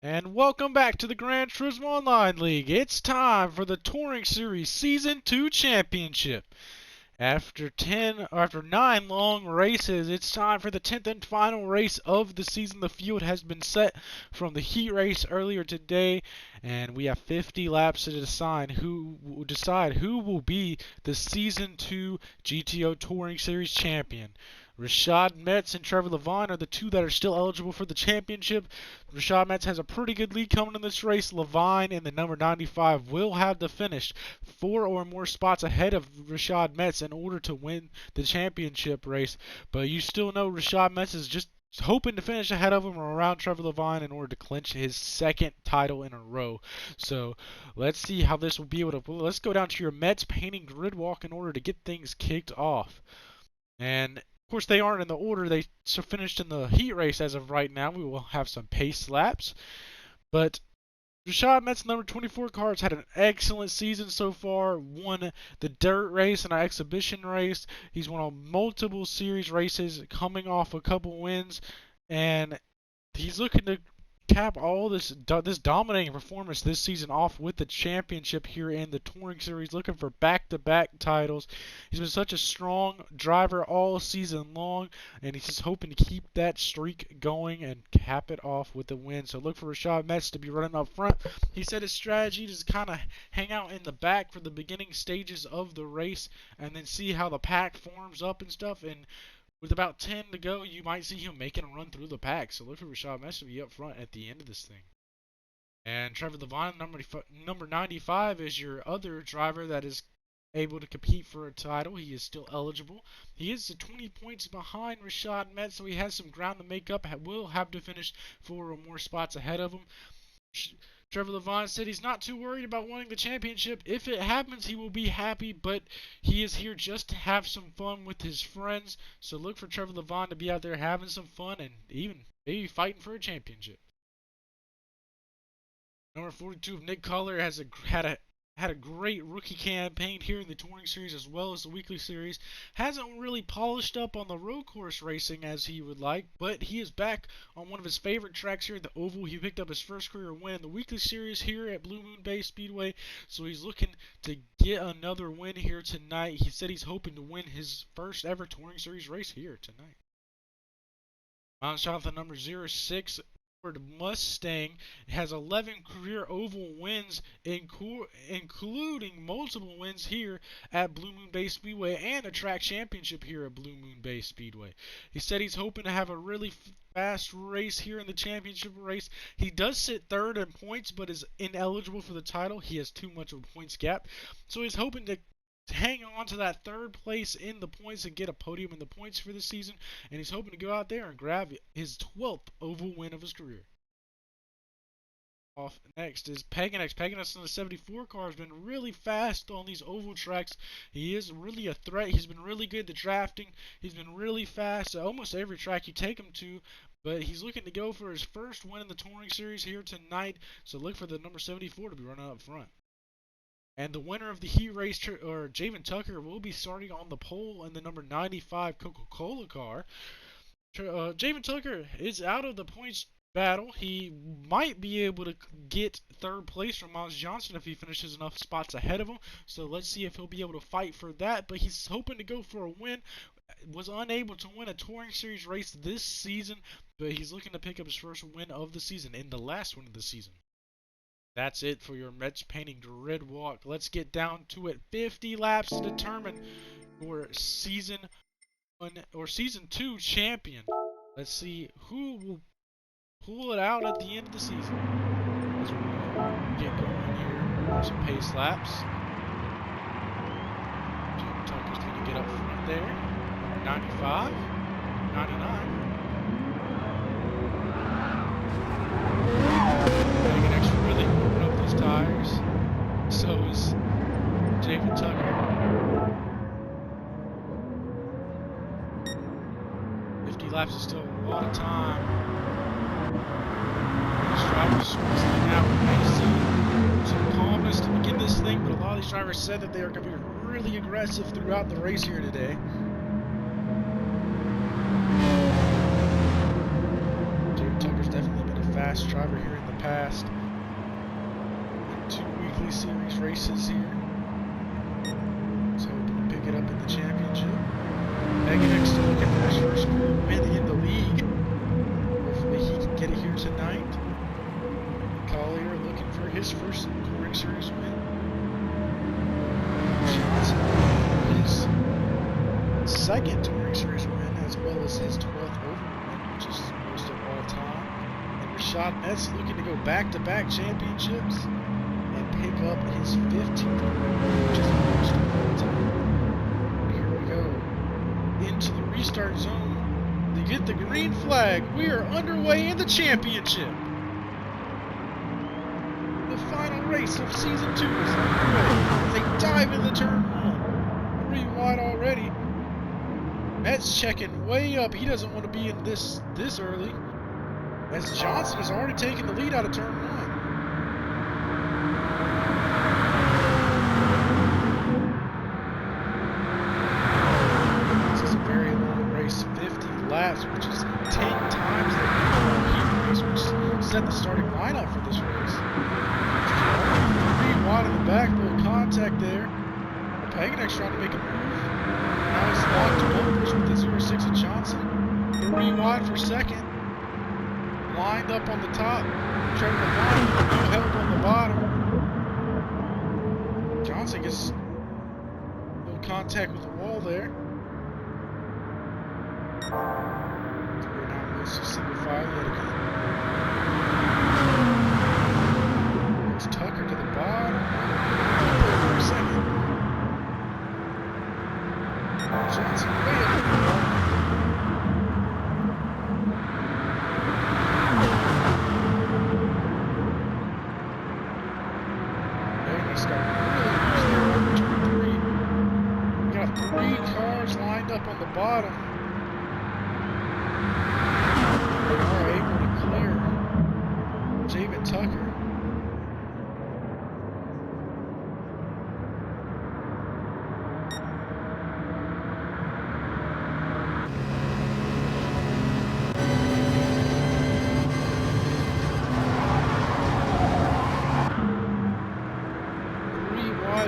And welcome back to the Gran Turismo Online League. It's time for the Touring Series Season 2 Championship. After 9 long races, it's time for the 10th and final race of the season. The field has been set from the heat race earlier today, and we have 50 laps to decide who will be the Season 2 GTO Touring Series champion. Rashad Metz and Trevor Levine are the two that are still eligible for the championship. Rashad Metz has a pretty good lead coming in this race. Levine in the number 95 will have to finish 4 or more spots ahead of Rashad Metz in order to win the championship race. But you still know Rashad Metz is just hoping to finish ahead of him or around Trevor Levine in order to clinch his second title in a row. So let's see how this will be able to. Let's go down to your Metz painting grid walk in order to get things kicked off. And of course, they aren't in the order they finished in the heat race as of right now. We will have some pace laps. But Rashad Metz, number 24 car, has had an excellent season so far. Won the dirt race and an exhibition race. He's won on multiple series races, coming off a couple wins. And he's looking to cap all this dominating performance this season off with the championship here in the Touring Series, looking for back-to-back titles. He's been such a strong driver all season long, and he's just hoping to keep that streak going and cap it off with a win. So look for Rashad Metz to be running up front. He said his strategy is to kind of hang out in the back for the beginning stages of the race and then see how the pack forms up and stuff. And with about 10 to go, you might see him making a run through the pack. So look for Rashad Metz to be up front at the end of this thing. And Trevor Levine, number 95, is your other driver that is able to compete for a title. He is still eligible. He is 20 points behind Rashad Metz, so he has some ground to make up. Will have to finish 4 or more spots ahead of him. Trevor Levine said he's not too worried about winning the championship. If it happens, he will be happy, but he is here just to have some fun with his friends. So look for Trevor Levine to be out there having some fun and even maybe fighting for a championship. Number 42 of Nick Collar has had a great rookie campaign here in the Touring Series as well as the Weekly Series. Hasn't really polished up on the road course racing as he would like, but he is back on one of his favorite tracks here at the Oval. He picked up his first career win in the Weekly Series here at Blue Moon Bay Speedway, so he's looking to get another win here tonight. He said he's hoping to win his first ever Touring Series race here tonight. Mount Jonathan number 06 Mustang has 11 career oval wins, including multiple wins here at Blue Moon Bay Speedway and a track championship here at Blue Moon Bay Speedway. He said he's hoping to have a really fast race here in the championship race. He does sit third in points, but is ineligible for the title. He has too much of a points gap, so he's hoping to hang on to that third place in the points and get a podium in the points for the season, and he's hoping to go out there and grab his 12th oval win of his career. Off next is Paganix. Paganix in the 74 car has been really fast on these oval tracks. He is really a threat. He's been really good at drafting. He's been really fast at almost every track you take him to, but he's looking to go for his first win in the Touring Series here tonight, so look for the number 74 to be running up front. And the winner of the heat race, or Javen Tucker, will be starting on the pole in the number 95 Coca-Cola car. Javen Tucker is out of the points battle. He might be able to get third place from Miles Johnson if he finishes enough spots ahead of him. So let's see if he'll be able to fight for that. But he's hoping to go for a win. Was unable to win a Touring Series race this season, but he's looking to pick up his first win of the season and the last one of the season. That's it for your Metz painting grid walk. Let's get down to it. 50 laps to determine your season 2 champion. Let's see who will pull it out at the end of the season. As we get going here, some pace laps. Jim Tucker's going to get up front there. 95, 99. Really warming up those tires. So is Javen Tucker. 50 laps is still a lot of time. These drivers squeezing out some calmness to begin this thing, but a lot of these drivers said that they are going to be really aggressive throughout the race here today. Javen Tucker's definitely been a fast fast driver here in the past. 2 weekly series races here. So hoping to pick it up in the championship. Meganex still looking for his first win in the league. Hopefully he can get it here tonight. Collier looking for his first touring series win. Johnson his second touring series win, as well as his 12th overall win, which is most of all time. And Rashad Metz looking to go back-to-back championships and pick up his 15th overall win, which is most of all time. Here we go into the restart zone. They get the green flag. We are underway in the championship. The final race of season 2 is underway. They dive into turn 1. 3 wide already. Metz checking way up. He doesn't want to be in this early, as Johnson has already taken the lead out of turn 1. This is a very long race, 50 laps, which is 10 times the heat race, which set the starting lineup for this race. 3 wide in the back, little contact there. Paganic trying to make a move. Now he's locked bumpers with the 06 of Johnson. 3 wide for second. Lined up on the top. Trying to line, no help on the bottom. Johnson gets no contact with the wall there. We're now mostly single file yet again. There's Tucker to the bottom. For a second. Johnson way up the wall. There he started really close there on turn 3. We got 3 cars lined up on the bottom. They are able to clear Javen Tucker.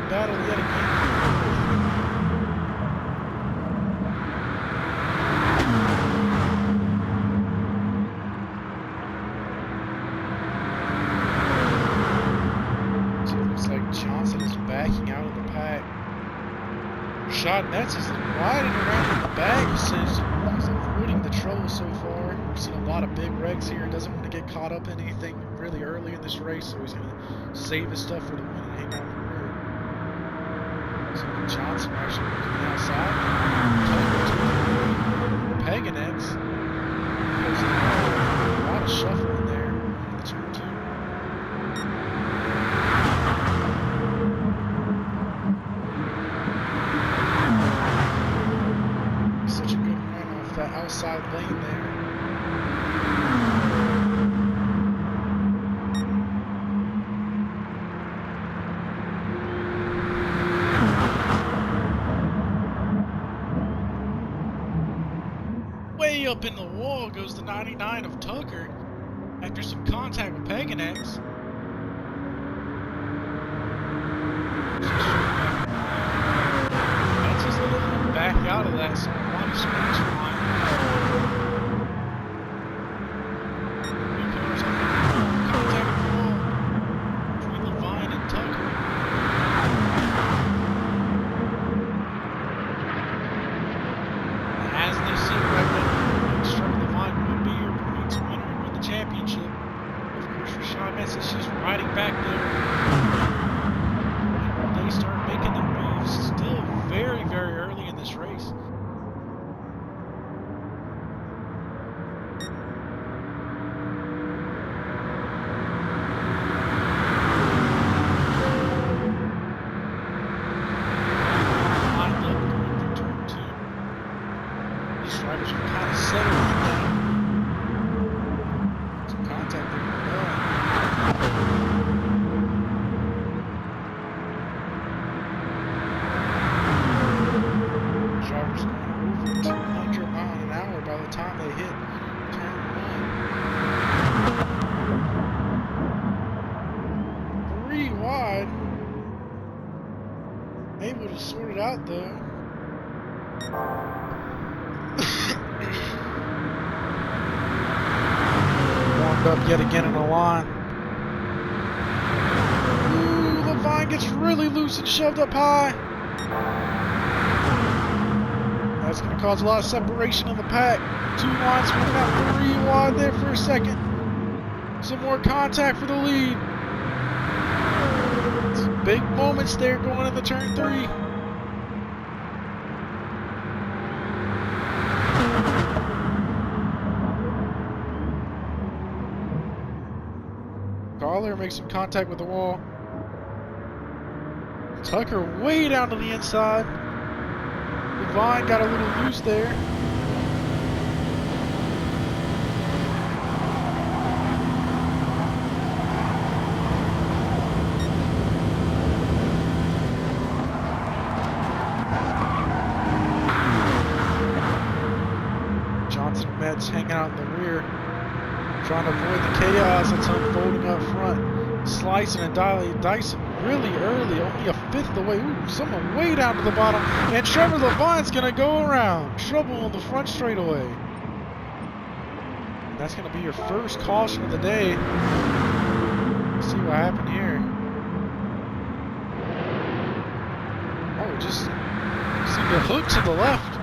Battle yet again. So it looks like Johnson is backing out of the pack. Rashad Metz is riding around in the back. He says he's avoiding the trouble so far. We've seen a lot of big wrecks here. Doesn't want to get caught up in anything really early in this race, so he's going to save his stuff for the win and hang out. So Johnson actually looking outside. Paganic. There's a lot of shuffling there in the turn 2. Such a good run off that outside lane there. Up in the wall goes the 99 of Tucker after some contact with Paganic. That's just letting him back out of that, so body screen's fine. 3 cars up in contact with the wall between Levine and Tucker. As they see right now, Levine would be your points winner and win the championship. Of course, Rashad Metz is just riding back there. And they start making their moves still very, very early in this race. Lined up going through turn 2. These drivers are kind of settled in now. Some contact there. to sort it out, though. Warmed up yet again in the line. Ooh, Levine gets really loose and shoved up high. That's going to cause a lot of separation in the pack. Two lines moving out 3 wide there for a second. Some more contact for the lead. Some big moments there going into turn 3. Collier makes some contact with the wall. Tucker way down to the inside. Levine got a little loose there. Johnson and Metz hanging out in the rear, trying to avoid the chaos that's unfolding up front. Slicing and dicing really early, only a fifth of the way. Ooh, someone way down to the bottom. And Trevor Levine's going to go around. Trouble on the front straightaway. That's going to be your first caution of the day. Let's see what happened here. Oh, just seemed to hook to the left.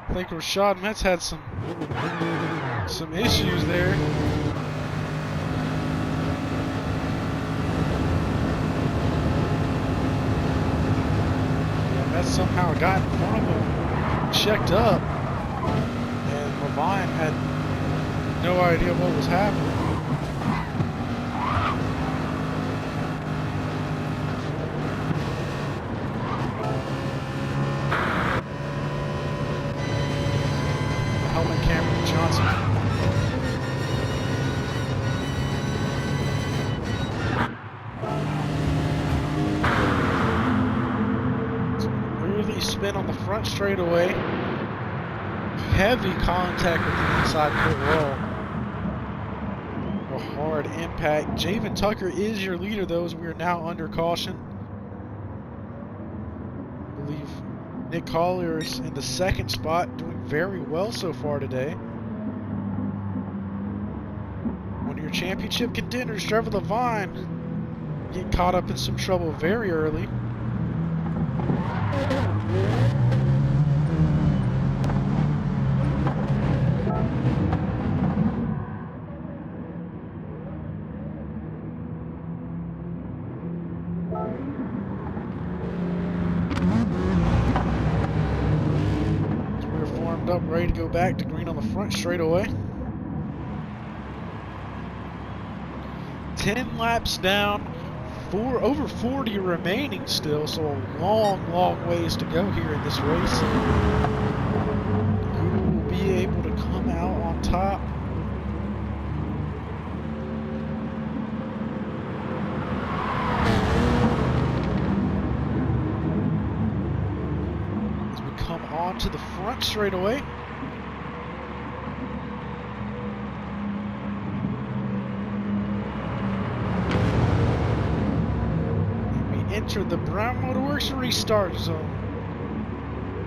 I think Rashad Metz had some issues there. Yeah, Metz somehow got in front of him, checked up, and Levine had no idea what was happening. Johnson. Really spin on the front straightaway. Heavy contact with the inside pit wall. A hard impact. Javen Tucker is your leader, though, as we are now under caution. I believe Nick Collier is in the second spot, doing very well so far today. One of your championship contenders, Trevor Levine, getting caught up in some trouble very early. So we're formed up, ready to go back to green on the front straightaway. 10 laps down, over 40 remaining still, so a long ways to go here in this race. Who will be able to come out on top? As we come on to the front straightaway. Enter the Brown Motorworks restart zone.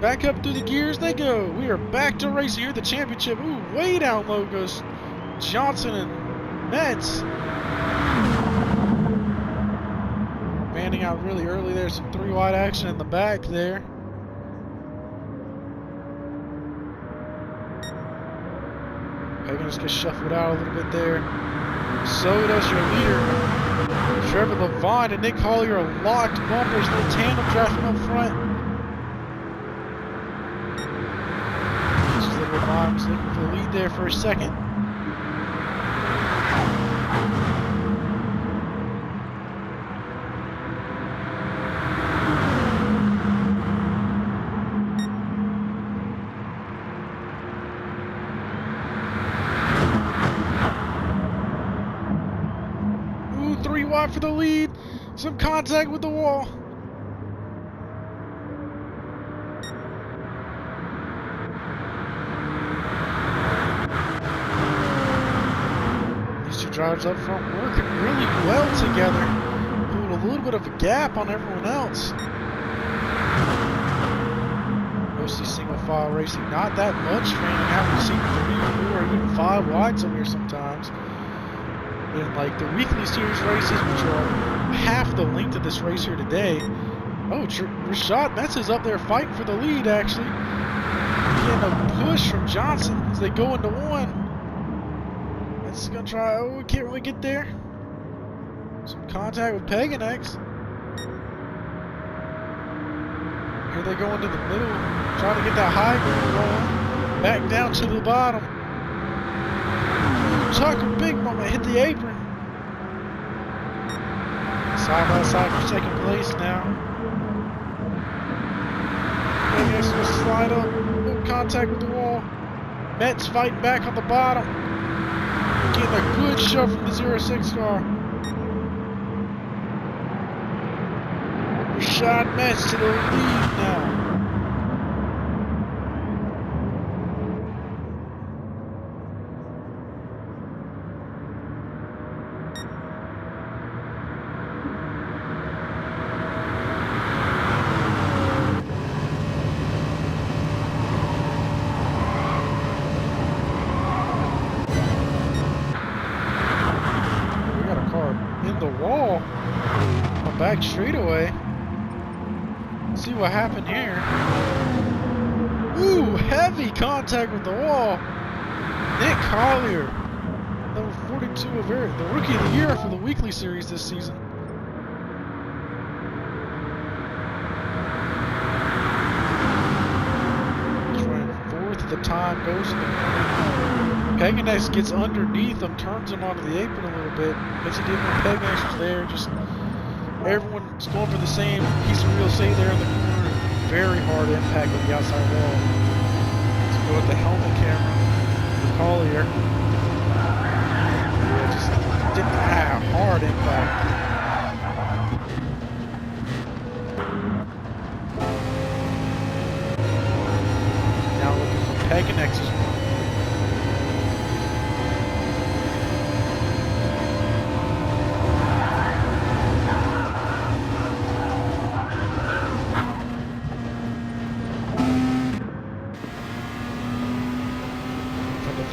Back up through the gears they go. We are back to racing here at the championship. Ooh, way down low goes Johnson and Metz. Banding out really early there. Some 3 wide action in the back there. Hagen's gets shuffled out a little bit there. So does your leader. Trevor Levine and Nick Collier are locked bumpers, little tandem drafting up front. This is Levine was looking for the lead there for a second. For the lead, some contact with the wall. drivers up front working really well together. Put a little bit of a gap on everyone else. Mostly single file racing, not that much training. Haven't seen 3, 4, even 5 wides over here sometimes. In like the weekly series races, which are half the length of this race here today. Oh, Rashad Metz is up there fighting for the lead actually. Getting a push from Johnson as they go into one. Metz is gonna try, oh, we can't really get there. Some contact with Paganex. Here they go into the middle, trying to get that high ground rolling. Back down to the bottom. Tucker, big moment, hit the apron. Side by side for second place now. Paganex will slide up, no contact with the wall. Metz fighting back on the bottom. Getting a good shove from the 06 car. Rashad Metz to the lead now. We got a car in the wall on the back straightaway. See what happened here. Ooh, heavy contact with the wall. Nick Collier, number 42 of the rookie of the year for the weekly series this season. He's running 4th at the time, goes in the corner. Paganex gets underneath him, turns him onto the apron a little bit. Makes it even when Paganex was there, just everyone's going for the same piece of real estate there in the corner. Very hard impact with the outside wall. Let's go with the helmet camera. The Collier. Yeah, just didn't have a hard impact. Now looking for Paganex's one.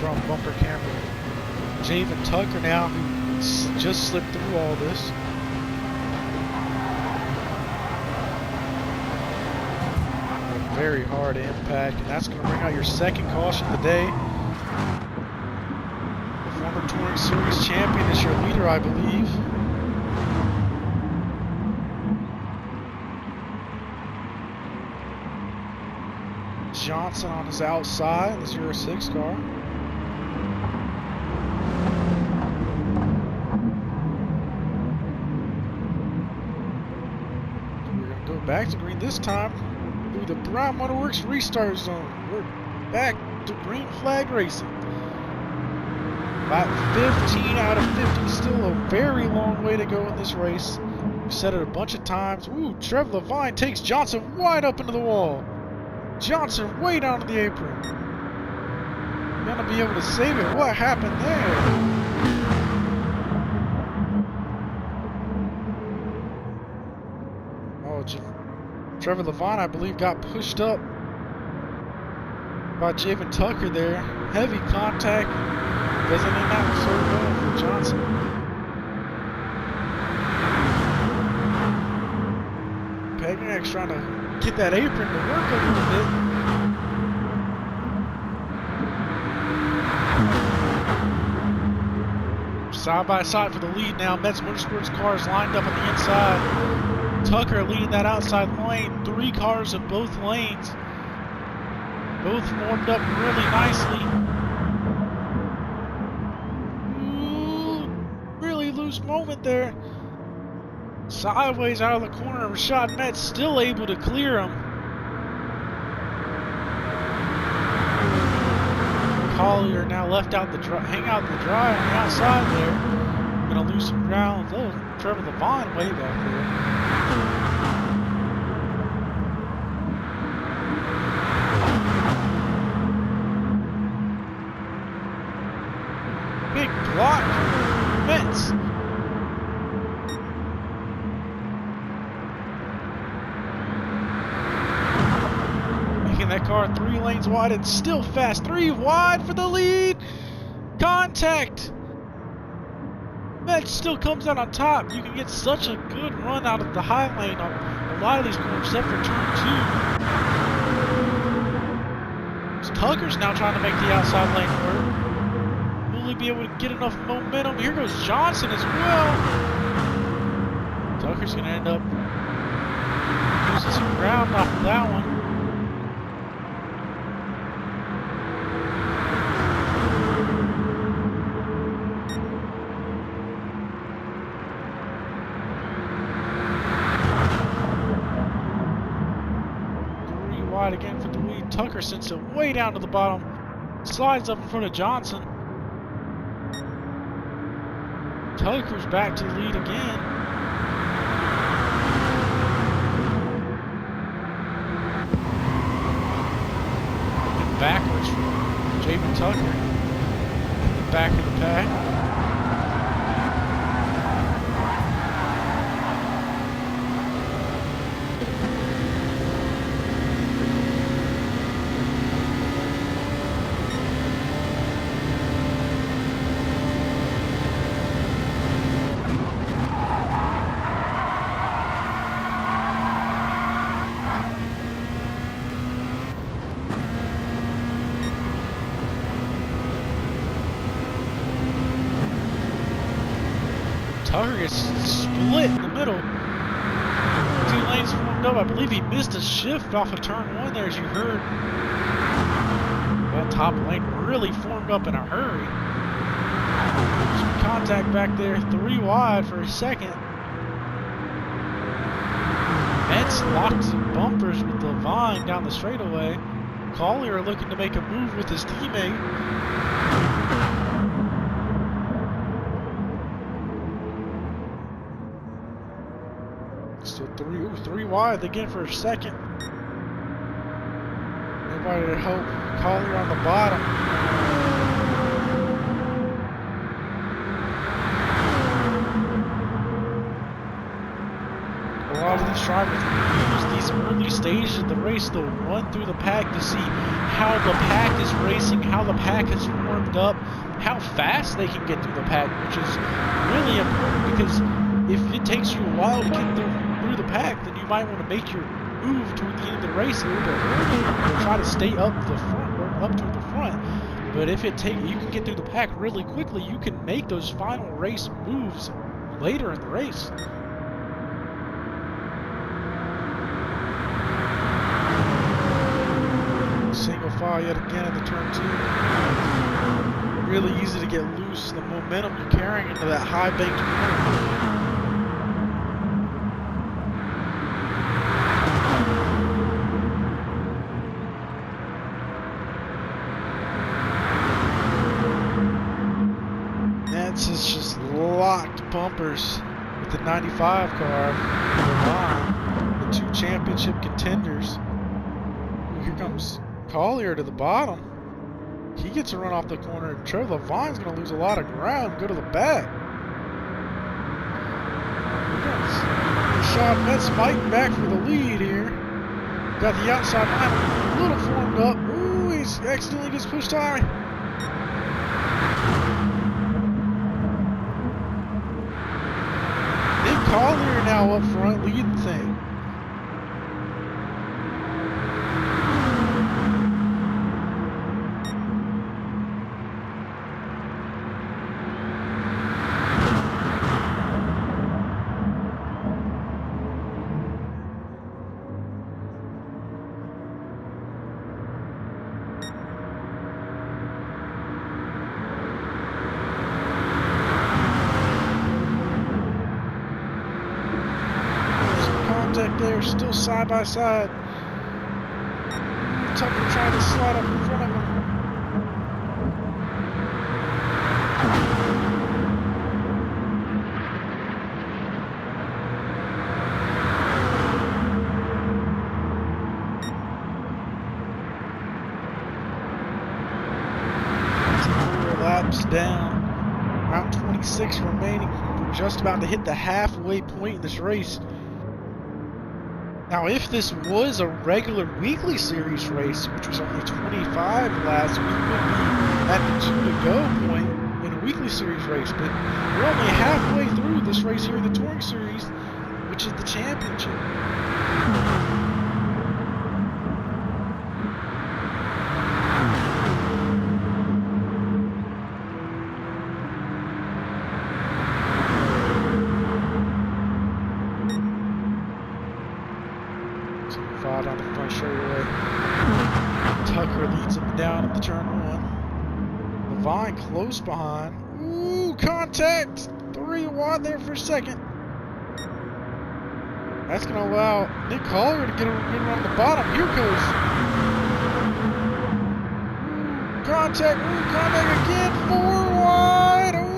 Front bumper camera. Javen Tucker now, who just slipped through all this. A very hard impact, and that's going to bring out your second caution of the day. The former Touring Series champion is your leader, I believe. Johnson on his outside, the 06 car. Back to green this time through the Brown Motorworks restart zone. We're back to green flag racing. About 15 out of 50, still a very long way to go in this race. We've said it a bunch of times. Ooh, Trev Levine takes Johnson wide up into the wall. Johnson way down to the apron. Gonna be able to save it. What happened there? Trevor Levine, I believe, got pushed up by Javen Tucker there. Heavy contact. Doesn't end out so well for Johnson. Paganex trying to get that apron to work a little bit. Side by side for the lead now. Metz Motorsports cars lined up on the inside. Tucker leading that outside lane. 3 cars in both lanes. Both formed up really nicely. Ooh, really loose moment there. Sideways out of the corner. Rashad Metz still able to clear him. Collier now left out the hang out the dry on the outside there. Gonna lose some ground. Oh, Trevor Levine way back there. Big block. car 3 lanes wide and still fast. 3 wide for the lead. Contact. Metz still comes out on top. You can get such a good run out of the high lane on a lot of these corners, except for turn 2. So Tucker's now trying to make the outside lane work. Will he be able to get enough momentum? Here goes Johnson as well. Tucker's going to end up losing some ground off of that one. Again for the lead. Tucker sends it way down to the bottom. Slides up in front of Johnson. Tucker's back to the lead again. And backwards from Jamin Tucker in the back of the pack. 2 lanes formed up. I believe he missed a shift off of turn 1 there, as you heard. That top lane really formed up in a hurry. Some contact back there, 3 wide for a second. Metz locked some bumpers with Levine down the straightaway. Collier looking to make a move with his teammate. Still 3 wide again for a second. Nobody to help Collier on the bottom. A lot of these drivers use these early stages of the race to run through the pack to see how the pack is racing, how the pack is warmed up, how fast they can get through the pack, which is really important, because if it takes you a while to get through the pack, then you might want to make your move toward the end of the race a little bit early, or try to stay up the front, or up toward the front. But if you can get through the pack really quickly, you can make those final race moves later in the race. Single file yet again at the turn 2. Really easy to get loose. The momentum you're carrying into that high banked corner. It's just locked bumpers with the 95 car for the 2 championship contenders. Here comes Collier to the bottom. He gets a run off the corner. Trevor Levine's going to lose a lot of ground and go to the back. Sean Metz fighting back for the lead here. Got the outside line a little formed up. Ooh, he's accidentally just pushed high. Collier now up front leading thing. They're still side by side. Tucker trying to slide up in front of him. Laps down. Round 26 remaining. We're just about to hit the halfway point in this race. Now, if this was a regular weekly series race, which was only 25 laps, we would be at the 2-to-go point in a weekly series race. But we're only halfway through this race here in the Touring Series, which is the championship. On the front straightaway. Tucker leads him down at the turn 1. Levine close behind. Ooh, contact! 3 wide there for a second. That's going to allow Nick Collier to get a good run on the bottom. Here goes. Ooh, contact again. 4 wide. Ooh.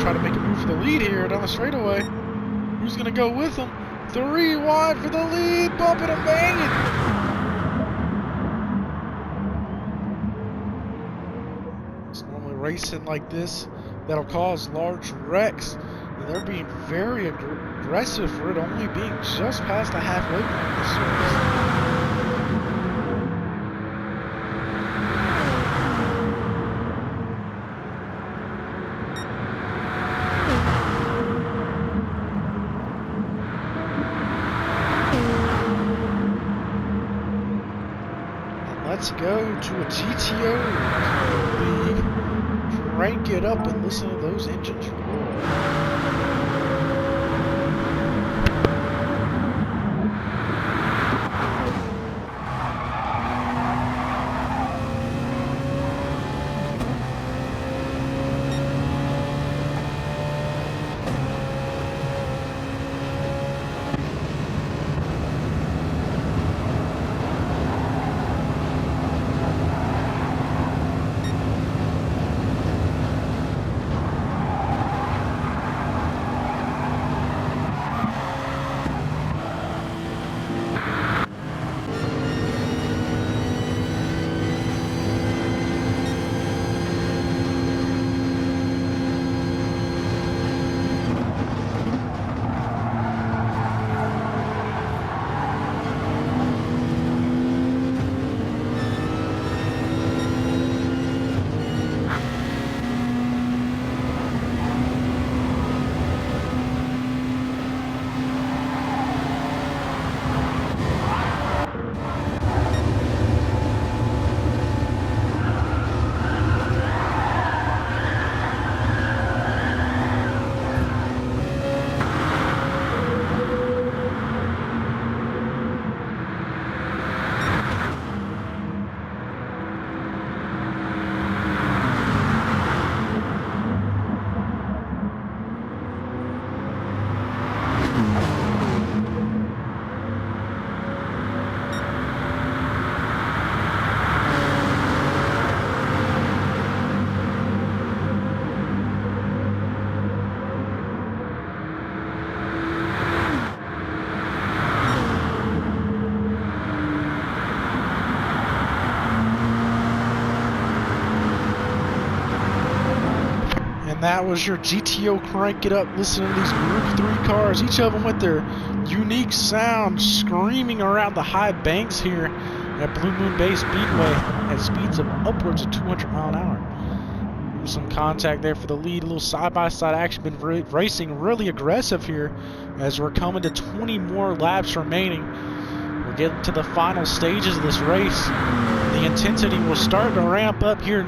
Try to make a move for the lead here down the straightaway. Who's going to go with him? 3 wide for the lead. Bumping and banging. It's normally racing like this that'll cause large wrecks. And they're being very aggressive for it only being just past the halfway point in this race. Let's go to a GTO league, crank it up and listen to those engines roar. And that was your GTO Crank It Up. Listen to these Group 3 cars, each of them with their unique sound, screaming around the high banks here at Blue Moon Bay Speedway at speeds of upwards of 200 mile an hour. Some contact there for the lead, a little side-by-side action. Been racing really aggressive here as we're coming to 20 more laps remaining. We're getting to the final stages of this race. The intensity will start to ramp up here.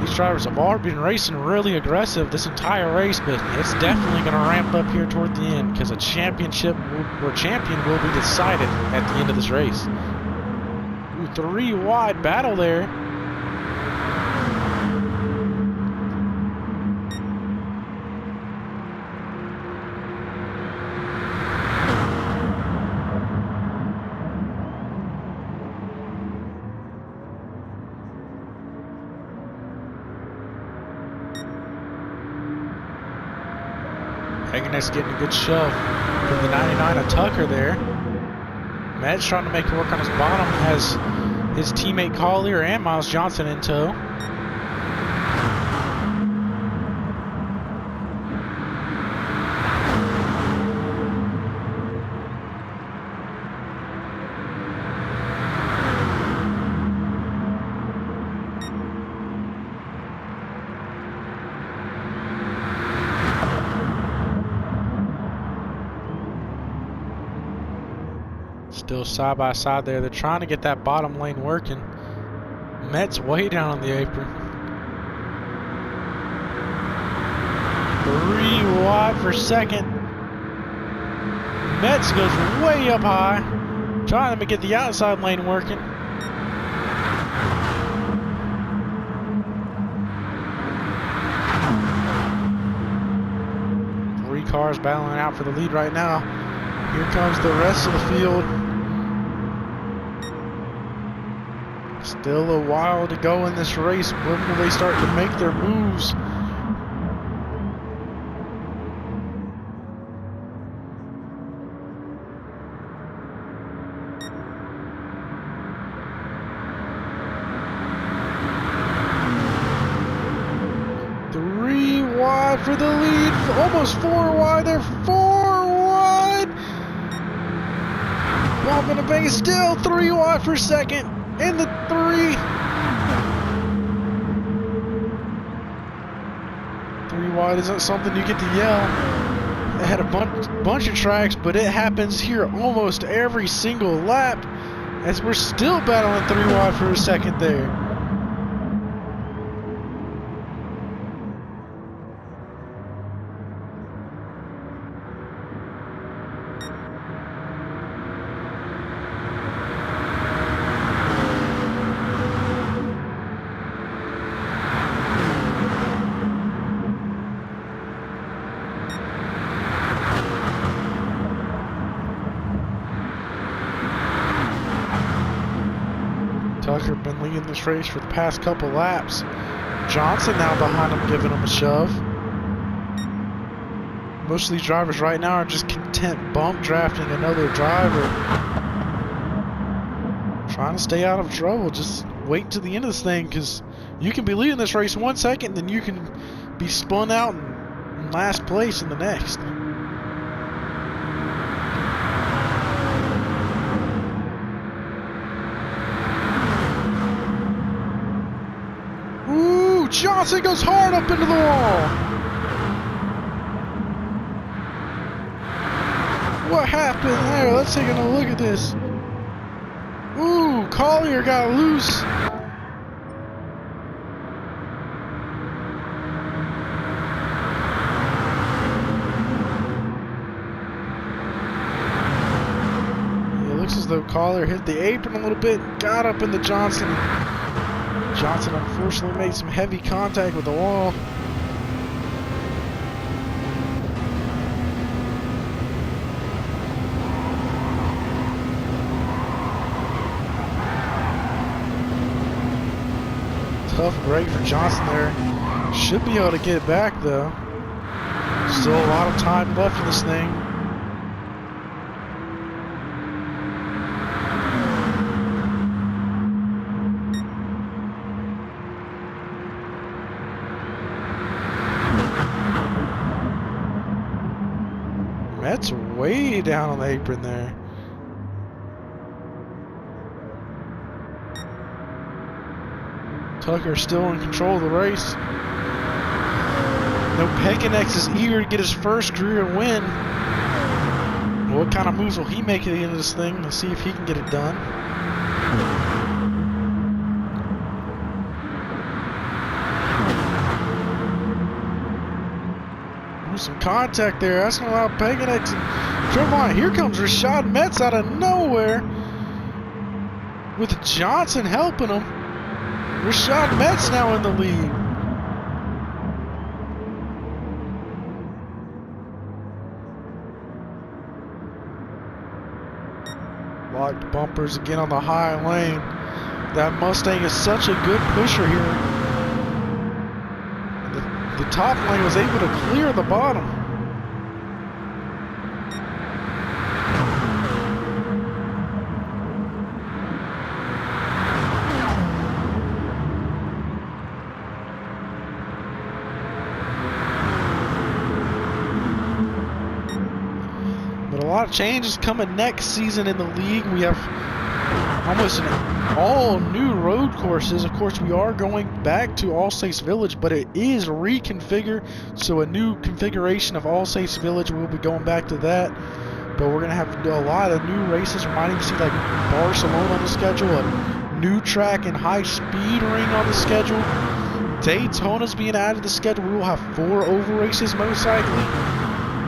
These drivers have all been racing really aggressive this entire race, but it's definitely going to ramp up here toward the end because a championship or champion will be decided at the end of this race. Ooh, 3 wide battle there. Hageness getting a good shove from the 99 of Tucker there. Metz trying to make it work on his bottom, has his teammate Collier and Miles Johnson in tow. Still side by side there. They're trying to get that bottom lane working. Metz way down on the apron. 3 wide for second. Metz goes way up high, trying to get the outside lane working. Three cars battling out for the lead right now. Here comes the rest of the field. Still a while to go in this race. When will they start to make their moves? Three wide for the lead. Almost 4 wide. They're 4 wide. Bumping the base. Still 3 wide for second. In the 3 wide isn't something you get to yell at a bunch of tracks, but it happens here almost every single lap, as we're still battling 3 wide for a second there. Tucker been leading this race for the past couple laps. Johnson now behind him, giving him a shove. Most of these drivers right now are just content bump drafting another driver. Trying to stay out of trouble. Just wait to the end of this thing, because you can be leading this race 1 second, then you can be spun out in last place in the next. Johnson goes hard up into the wall. What happened there? Let's take a look at this. Ooh, Collier got loose. It looks as though Collier hit the apron a little bit, got up into Johnson. Johnson unfortunately made some heavy contact with the wall. Tough break for Johnson there. Should be able to get it back though. Still a lot of time left in this thing. Metz way down on the apron there. Tucker still in control of the race. No, Peganex is eager to get his first career win. What kind of moves will he make at the end of this thing? Let's see if he can get it done. Some contact there. That's going to allow Peganex and trouble on. Here comes Rashad Metz out of nowhere with Johnson helping him. Rashad Metz now in the lead. Locked bumpers again on the high lane. That Mustang is such a good pusher here. The top lane was able to clear the bottom. changes coming next season in the league. We have almost all new road courses. Of course, we are going back to All Saints Village, but it is reconfigured. So a new configuration of All Saints Village. We'll be going back to that. But we're going to have a lot of new races. We might even see like Barcelona on the schedule, a new track and high speed ring on the schedule. Daytona's being added to the schedule. We will have 4 oval races most likely.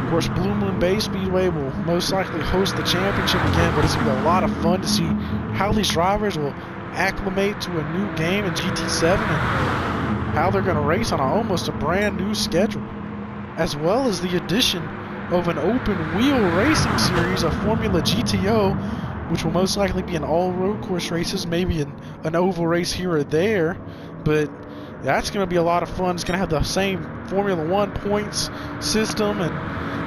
Of course, Blue Moon Bay Speedway will most likely host the championship again, but it's going to be a lot of fun to see how these drivers will acclimate to a new game in GT7 and how they're going to race on almost a brand new schedule, as well as the addition of an open wheel racing series of Formula GTO, which will most likely be in all road course races, maybe an oval race here or there, but that's going to be a lot of fun. It's going to have the same Formula 1 points system, and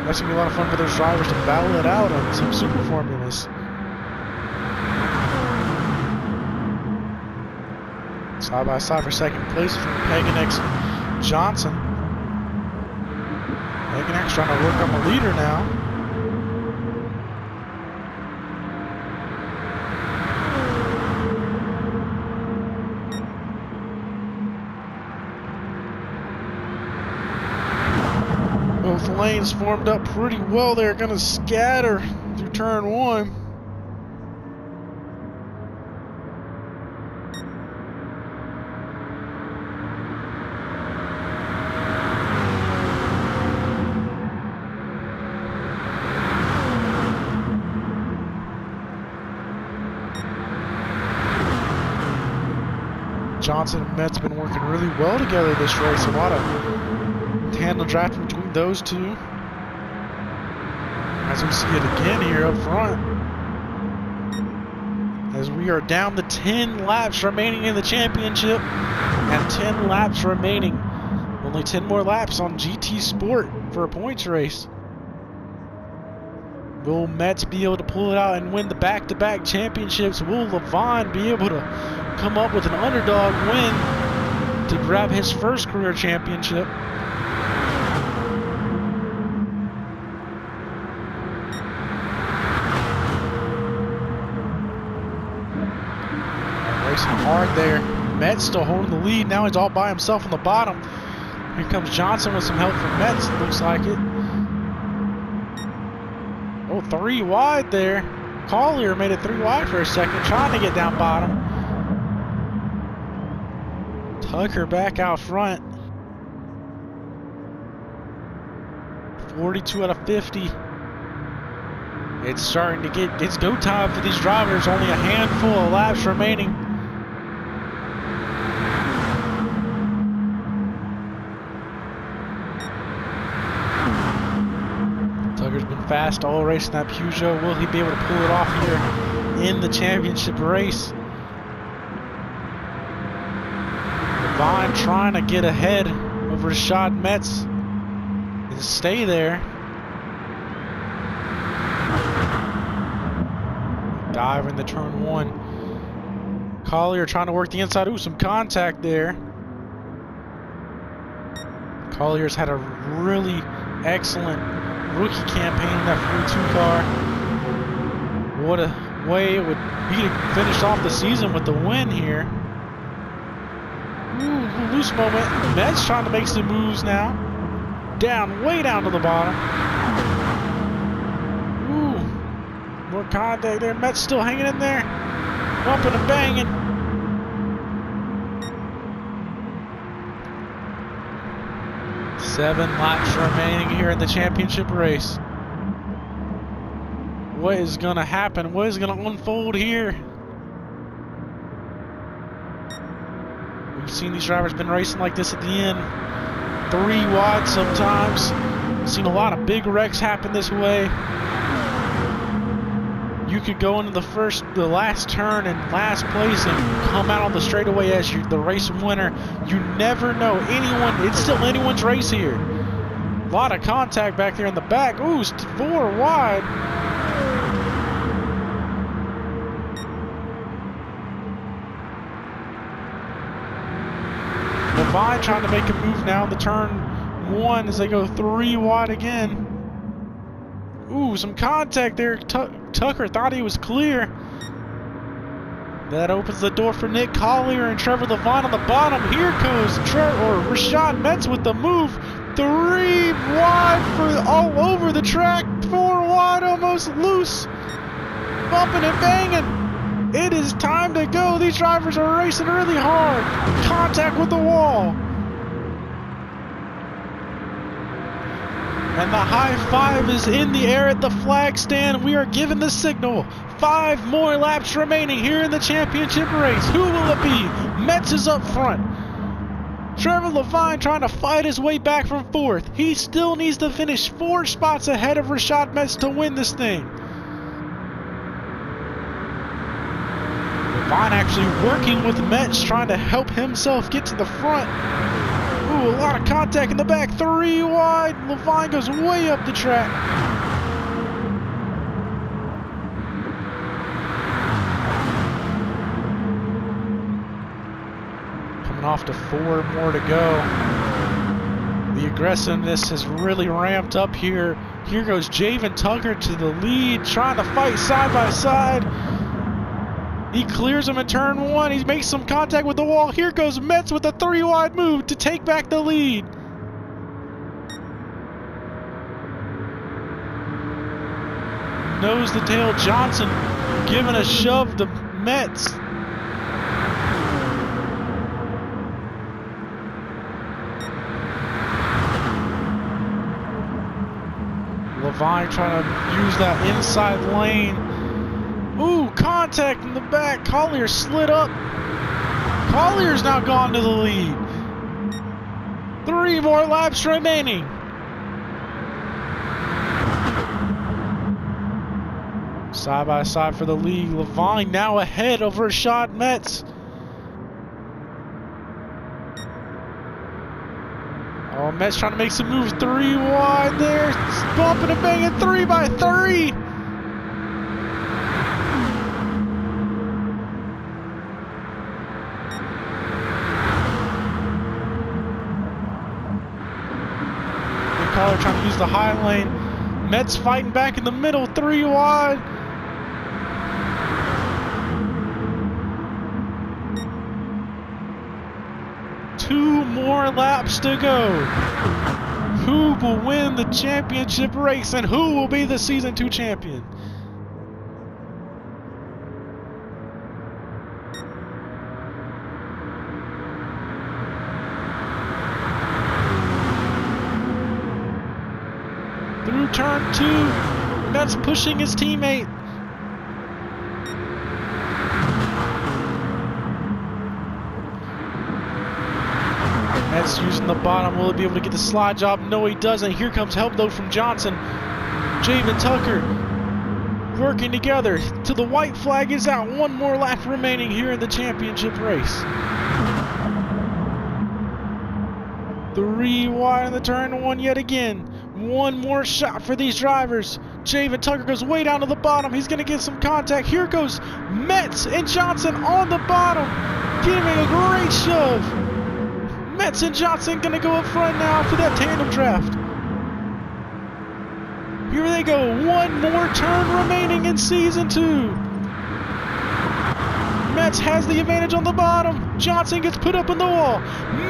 that's going to be a lot of fun for those drivers to battle it out on some super formulas. Side by side for second place from Pagan-X and Johnson. Pagan-X trying to work on the leader now. Both lanes formed up pretty well. They're going to scatter through turn 1. Johnson and Metz have been working really well together this race. A lot of tandem drafting between those two. As we see it again here up front. As we are down to 10 laps remaining in the championship. And 10 laps remaining. Only 10 more laps on GT Sport for a points race. Will Metz be able to pull it out and win the back-to-back championships? Will Levine be able to come up with an underdog win to grab his first career championship? Racing hard there. Metz still holding the lead. Now he's all by himself on the bottom. Here comes Johnson with some help from Metz, looks like it. Oh, 3 wide there. Collier made it 3 wide for a second, trying to get down bottom. Tucker back out front. 42 out of 50. It's starting to get, it's go time for these drivers. Only a handful of laps remaining. Tucker's been fast all race in that Peugeot. Will he be able to pull it off here in the championship race? Levine trying to get ahead of Rashad Metz and stay there. Dive into turn 1. Collier trying to work the inside. Ooh, some contact there. Collier's had a really excellent rookie campaign in that 42 car. What a way it would be to finish off the season with the win here. Ooh, loose moment. Metz trying to make some moves now. Down, way down to the bottom. Ooh, more contact there. Metz still hanging in there. Bumping and banging. Seven laps remaining here in the championship race. What is going to happen? What is going to unfold here? We've seen these drivers been racing like this at the end. 3 wide sometimes. We've seen a lot of big wrecks happen this way. You could go into the last turn in last place and come out on the straightaway as the race winner. You never know. It's still anyone's race here. A lot of contact back there in the back. Ooh, 4 wide. Levine trying to make a move now in the turn 1 as they go 3 wide again. Ooh, some contact there. Tucker thought he was clear. That opens the door for Nick Collier and Trevor Levine on the bottom. Here goes Rashad Metz with the move. 3 wide for all over the track. 4 wide, almost loose. Bumping and banging. It is time to go. These drivers are racing really hard. Contact with the wall. And the high five is in the air at the flag stand. We are given the signal. 5 more laps remaining here in the championship race. Who will it be? Metz is up front. Trevor Levine trying to fight his way back from 4th. He still needs to finish 4 spots ahead of Rashad Metz to win this thing. Levine actually working with Metz, trying to help himself get to the front. Ooh, a lot of contact in the back. 3 wide. Levine goes way up the track. Coming off to 4 more to go. The aggressiveness has really ramped up here. Here goes Javen Tucker to the lead, trying to fight side by side. He clears him in turn 1. He makes some contact with the wall. Here goes Metz with a 3 wide move to take back the lead. Nose to tail Johnson giving a shove to Metz. Levine trying to use that inside lane. Ooh, contact in the back. Collier slid up. Collier's now gone to the lead. 3 more laps remaining. Side by side for the lead. Levine now ahead of Rashad Metz. Oh, Metz trying to make some moves. 3 wide there. Bumping and banging. 3 by 3. Collier trying to use the high lane. Metz fighting back in the middle. 3 wide. Two more laps to go. Who will win the championship race and who will be the Season 2 champion? Through turn 2, Metz pushing his teammate. Metz using the bottom. Will he be able to get the slide job? No, he doesn't. Here comes help though from Johnson. Javen Tucker working together till the white flag is out. 1 more lap remaining here in the championship race. 3 wide in the turn 1 yet again. 1 more shot for these drivers. Javen Tucker goes way down to the bottom. He's going to get some contact. Here goes Metz and Johnson on the bottom, giving a great shove. Metz and Johnson going to go up front now for that tandem draft. Here they go. 1 more turn remaining in Season 2. Metz has the advantage on the bottom. Johnson gets put up in the wall.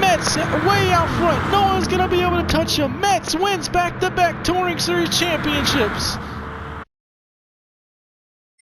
Metz way out front. No one's going to be able to touch him. Metz wins back-to-back Touring Series championships.